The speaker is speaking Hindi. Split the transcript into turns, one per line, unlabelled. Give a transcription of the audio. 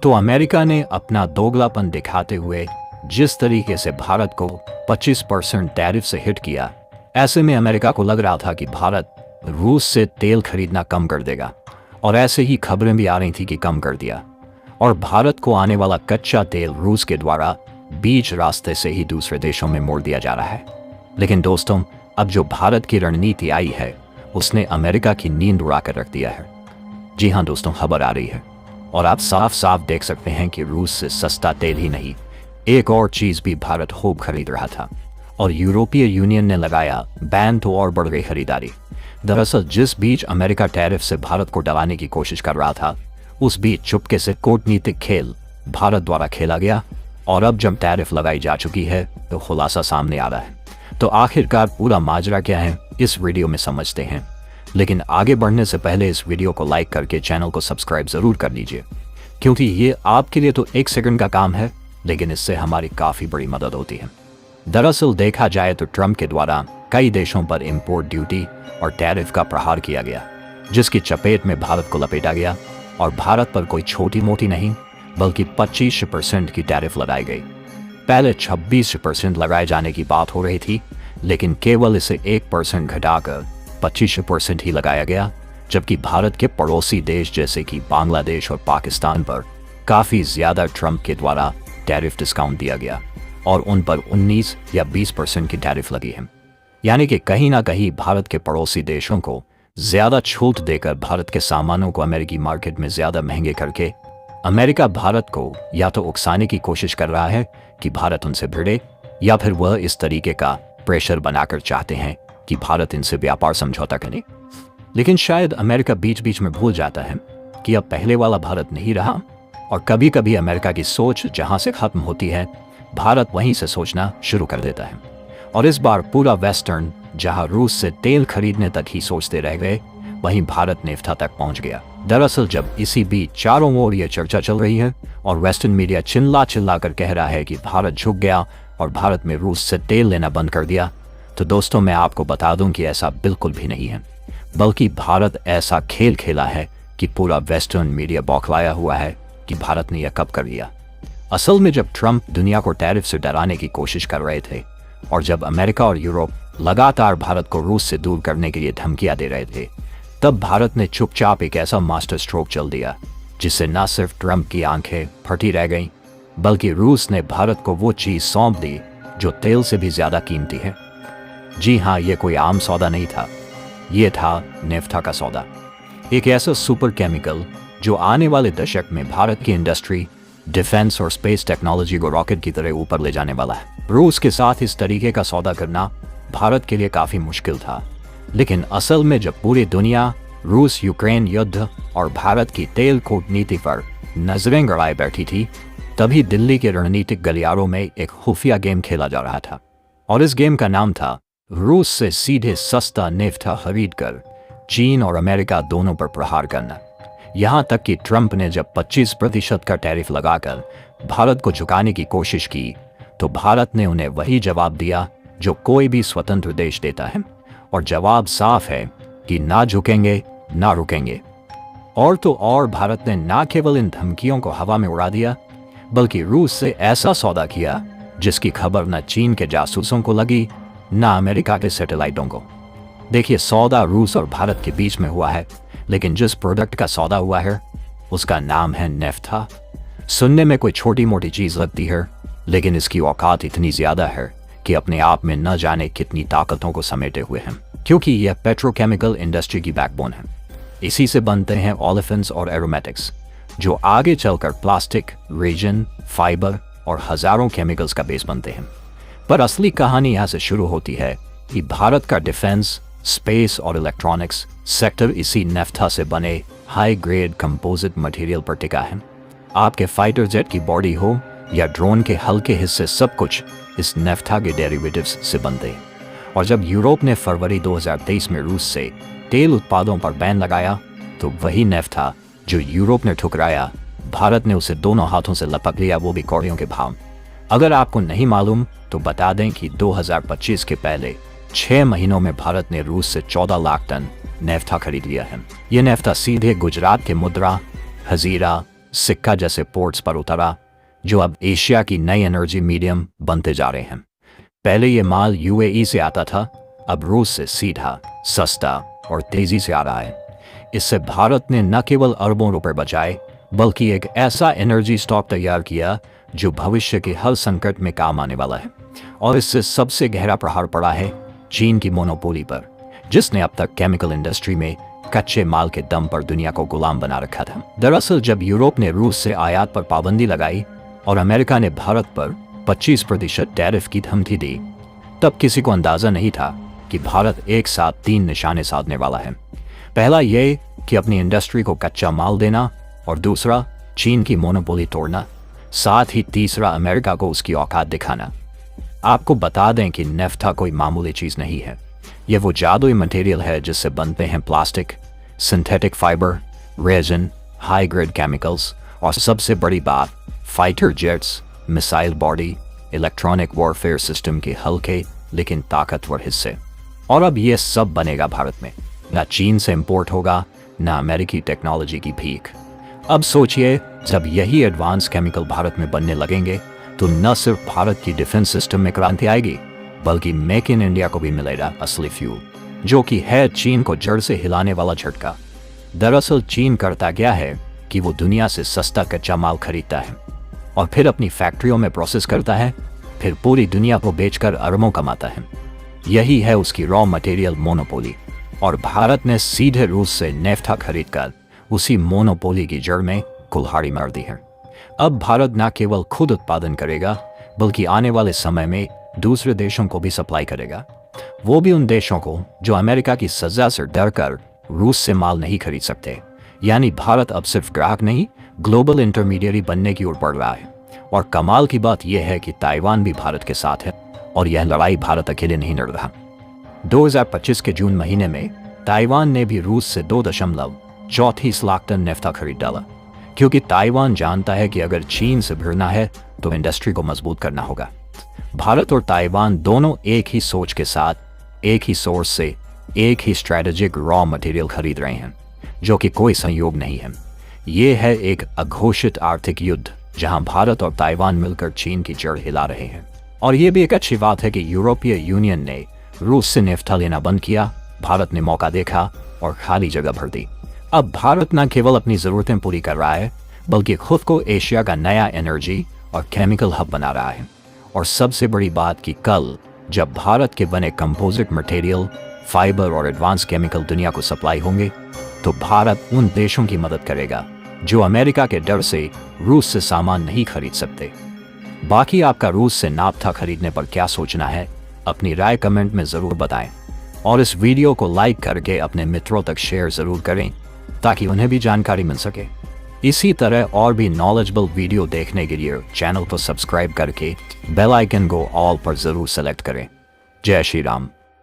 तो अमेरिका ने अपना दोगलापन दिखाते हुए जिस तरीके से भारत को 25% टैरिफ से हिट किया, ऐसे में अमेरिका को लग रहा था कि भारत रूस से तेल खरीदना कम कर देगा, और ऐसे ही खबरें भी आ रही थी कि कम कर दिया, और भारत को आने वाला कच्चा तेल रूस के द्वारा बीच रास्ते से ही दूसरे देशों में मोड़ दिया जा रहा है। लेकिन दोस्तों, अब जो भारत की रणनीति आई है उसने अमेरिका की नींद उड़ा कर रख दिया है। जी हाँ दोस्तों, खबर आ रही है और आप साफ साफ देख सकते हैं कि रूस से सस्ता तेल ही नहीं, एक और चीज भी भारत खूब खरीद रहा था, और यूरोपीय यूनियन ने लगाया बैन तो और बढ़ गई खरीदारी। दरअसल जिस बीच अमेरिका टैरिफ से भारत को डराने की कोशिश कर रहा था, उस बीच चुपके से कूटनीतिक खेल भारत द्वारा खेला गया, और अब जब टैरिफ लगाई जा चुकी है तो खुलासा सामने आ रहा है। तो आखिरकार पूरा माजरा क्या है, इस वीडियो में समझते हैं। लेकिन आगे बढ़ने से पहले इस वीडियो को लाइक करके चैनल को सब्सक्राइब जरूर कर लीजिए, क्योंकि ये आपके लिए तो 1 सेकंड का काम है, लेकिन इससे हमारी काफी बड़ी मदद होती है। दरअसल देखा जाए तो ट्रंप के द्वारा कई देशों पर इंपोर्ट ड्यूटी और टैरिफ का प्रहार किया गया, जिसकी चपेट में भारत को लपेटा गया, और भारत पर कोई छोटी मोटी नहीं बल्कि 25% की टैरिफ लगाई गई। पहले 26% लगाए जाने की बात हो रही थी, लेकिन केवल इसे 1% घटाकर 25% ही लगाया गया, जबकि भारत के पड़ोसी देश जैसे कि बांग्लादेश और पाकिस्तान पर काफी ज्यादा ट्रंप के द्वारा टैरिफ डिस्काउंट दिया गया, और उन पर 19 या 20% की टैरिफ लगी है। यानी कि कहीं ना कहीं भारत के पड़ोसी देशों को ज्यादा छूट देकर भारत के सामानों को अमेरिकी मार्केट में ज्यादा महंगे करके अमेरिका भारत को या तो उकसाने की कोशिश कर रहा है कि भारत उनसे भिड़े, या फिर वह इस तरीके का प्रेशर बनाकर चाहते हैं कि भारत इनसे व्यापार समझौता करे। लेकिन शायद अमेरिका बीच बीच में भूल जाता है कि अब पहले वाला भारत नहीं रहा, और कभी कभी अमेरिका की सोच जहां से खत्म होती है, भारत वहीं से सोचना शुरू कर देता है। और इस बार पूरा वेस्टर्न जहां रूस से तेल खरीदने तक ही सोचते रह गए, वहीं भारत नेफ्टा तक पहुंच गया। दरअसल जब इसी बीच चारों ओर यह चर्चा चल रही है और वेस्टर्न मीडिया चिल्ला चिल्ला कर कह रहा है कि भारत झुक गया और भारत में रूस से तेल लेना बंद कर दिया, तो दोस्तों मैं आपको बता दूं कि ऐसा बिल्कुल भी नहीं है, बल्कि भारत ऐसा खेल खेला है कि पूरा वेस्टर्न मीडिया बौखलाया हुआ है कि भारत ने यह कब कर लिया। असल में जब ट्रंप दुनिया को टैरिफ से डराने की कोशिश कर रहे थे, और जब अमेरिका और यूरोप लगातार भारत को रूस से दूर करने के लिए धमकियां दे रहे थे, तब भारत ने चुपचाप एक ऐसा मास्टर स्ट्रोक चल दिया जिससे न सिर्फ ट्रंप की आंखें फटी रह गईं, बल्कि रूस ने भारत को वो चीज सौंप दी जो तेल से भी ज्यादा कीमती है। जी हाँ, ये कोई आम सौदा नहीं था, ये था नेफ्टा का सौदा, एक ऐसा सुपर केमिकल जो आने वाले दशक में भारत की इंडस्ट्री, डिफेंस और स्पेस टेक्नोलॉजी को रॉकेट की तरह ऊपर ले जाने वाला है। रूस के साथ इस तरीके का सौदा करना भारत के लिए काफी मुश्किल था, लेकिन असल में जब पूरी दुनिया रूस यूक्रेन युद्ध और भारत की तेल कूटनीति पर नजरें गड़ाए बैठी थी, तभी दिल्ली के रणनीतिक गलियारों में एक खुफिया गेम खेला जा रहा था, और इस गेम का नाम था रूस से सीधे सस्ता नेफ्टा खरीदकर चीन और अमेरिका दोनों पर प्रहार करना। यहां तक कि ट्रंप ने जब 25% का टैरिफ लगाकर भारत को झुकाने की कोशिश की, तो भारत ने उन्हें वही जवाब दिया जो कोई भी स्वतंत्र देश देता है, और जवाब साफ है कि ना झुकेंगे ना रुकेंगे। और तो और भारत ने ना केवल इन धमकियों को हवा में उड़ा दिया, बल्कि रूस से ऐसा सौदा किया जिसकी खबर न चीन के जासूसों को लगी न अमेरिका के सैटेलाइटों को। देखिए, सौदा रूस और भारत के बीच में हुआ है, लेकिन जिस प्रोडक्ट का सौदा हुआ है उसका नाम है नेफ्टा। सुनने में कोई छोटी मोटी चीज लगती है, लेकिन इसकी औकात इतनी ज्यादा है कि अपने आप में न जाने कितनी ताकतों को समेटे हुए हैं, क्योंकि यह पेट्रोकेमिकल इंडस्ट्री की बैकबोन है। इसी से बनते हैं ओलेफिन्स और एरोमेटिक्स, जो आगे चलकर प्लास्टिक, रेजिन, फाइबर और हजारों केमिकल्स का बेस बनते हैं। पर असली कहानी यहाँ से शुरू होती है कि भारत का डिफेंस, स्पेस और इलेक्ट्रॉनिक्स सेक्टर इसी नेफ्टा से बने हाई ग्रेड कंपोजिट मटेरियल पर टिका है। आपके फाइटर जेट की बॉडी हो या ड्रोन के हल्के हिस्से, सब कुछ इस नेफ्टा के डेरिवेटिव्स से बनते हैं। और जब यूरोप ने फरवरी 2023 में रूस से तेल उत्पादों पर बैन लगाया, तो वही नेफ्टा जो यूरोप ने ठुकराया, भारत ने उसे दोनों हाथों से लपक लिया, वो भी कौड़ियों के भाव। अगर आपको नहीं मालूम तो बता दें कि 2025 के पहले 6 महीनों में भारत ने रूस से 14 लाख टन नेफ्टा खरीद लिया है। ये नेफ्टा सीधे गुजरात के मुद्रा, हजीरा, सिक्का जैसे पोर्ट्स पर उतरा, जो अब एशिया की नई एनर्जी मीडियम बनते जा रहे हैं। पहले ये माल यूएई से आता था, अब रूस से सीधा, सस्ता और तेजी से आ रहा है। इससे भारत ने न केवल अरबों रुपए बचाए, बल्कि एक ऐसा एनर्जी स्टॉक तैयार किया जो भविष्य के हर संकट में काम आने वाला है। और इससे सबसे गहरा प्रहार पड़ा है चीन की मोनोपोली पर, जिसने अब तक केमिकल इंडस्ट्री में कच्चे माल के दम पर दुनिया को गुलाम बना रखा था। दरअसल जब यूरोप ने रूस से आयात पर पाबंदी लगाई और अमेरिका ने भारत पर 25% टैरिफ की धमकी दी, तब किसी को अंदाजा नहीं था कि भारत एक साथ 3 निशाने साधने वाला है। पहला ये कि अपनी इंडस्ट्री को कच्चा माल देना, और दूसरा चीन की मोनोपोली तोड़ना, साथ ही तीसरा अमेरिका को उसकी औकात दिखाना। आपको बता दें कि नेफ्था कोई मामूली चीज नहीं है। यह वो जादुई मटेरियल है जिससे बनते हैं plastic, synthetic fibre, resin, high grade chemicals और सबसे बड़ी बात, fighter jets, missile body, electronic warfare system के हल्के लेकिन ताकतवर हिस्से। और अब यह सब बनेगा भारत में। ना चीन से इंपोर्ट होगा, ना अमेरिकी टेक्नोलॉजी की भीख। अब सोचिए, जब यही एडवांस केमिकल भारत में बनने लगेंगे तो न सिर्फ भारत की डिफेंस सिस्टम में क्रांति आएगी, बल्कि मेक इन इंडिया को भी मिलेगा असली फ्यूल, जो कि है चीन को जड़ से हिलाने वाला झटका। दरअसल चीन करता क्या है कि वो दुनिया से सस्ता कच्चा माल खरीदता है और फिर अपनी फैक्ट्रियों में प्रोसेस करता है, फिर पूरी दुनिया को बेचकर अरबों कमाता है। यही है उसकी रॉ मटेरियल मोनोपोली। और भारत ने सीधे रूस से नेफ्था खरीदकर उसी मोनोपोली की जड़ में कुल्हाड़ी मार दी है। अब भारत न केवल खुद उत्पादन करेगा, बल्कि आने वाले समय में दूसरे देशों को भी सप्लाई करेगा, वो भी उन देशों को जो अमेरिका की सजा से डरकर रूस से माल नहीं खरीद सकते। यानी भारत अब सिर्फ ग्राहक नहीं, ग्लोबल इंटरमीडिएरी बनने की ओर बढ़ रहा है। और कमाल की बात यह है कि ताइवान भी भारत के साथ है और यह लड़ाई भारत अकेले नहीं लड़ रहा। 2025 के जून महीने में ताइवान ने भी रूस से 2.34 लाख टन नेफ्था खरीद डाला, क्योंकि ताइवान जानता है कि अगर चीन से भिड़ना है तो इंडस्ट्री को मजबूत करना होगा। भारत और ताइवान दोनों एक ही सोच के साथ, एक ही सोर्स से, एक ही स्ट्रेटेजिक रॉ मटेरियल खरीद रहे हैं, जो कि कोई संयोग नहीं है। ये है एक अघोषित आर्थिक युद्ध जहां भारत और ताइवान मिलकर चीन की जड़ हिला रहे हैं। और ये भी एक अच्छी बात है कि यूरोपीय यूनियन ने रूस से नेफ्था लेना बंद किया, भारत ने मौका देखा और खाली जगह भर दी। अब भारत न केवल अपनी जरूरतें पूरी कर रहा है, बल्कि खुद को एशिया का नया एनर्जी और केमिकल हब बना रहा है। और सबसे बड़ी बात कि कल जब भारत के बने कंपोजिट मटेरियल, फाइबर और एडवांस केमिकल दुनिया को सप्लाई होंगे, तो भारत उन देशों की मदद करेगा जो अमेरिका के डर से रूस से सामान नहीं खरीद सकते। बाकी आपका रूस से नाफ्था खरीदने पर क्या सोचना है, अपनी राय कमेंट में जरूर बताएं। और इस वीडियो को लाइक करके अपने मित्रों तक शेयर जरूर करें, ताकि उन्हें भी जानकारी मिल सके। इसी तरह और भी नॉलेजेबल वीडियो देखने के लिए चैनल को सब्सक्राइब करके बेल आइकन को ऑल पर जरूर सेलेक्ट करें। जय श्री राम।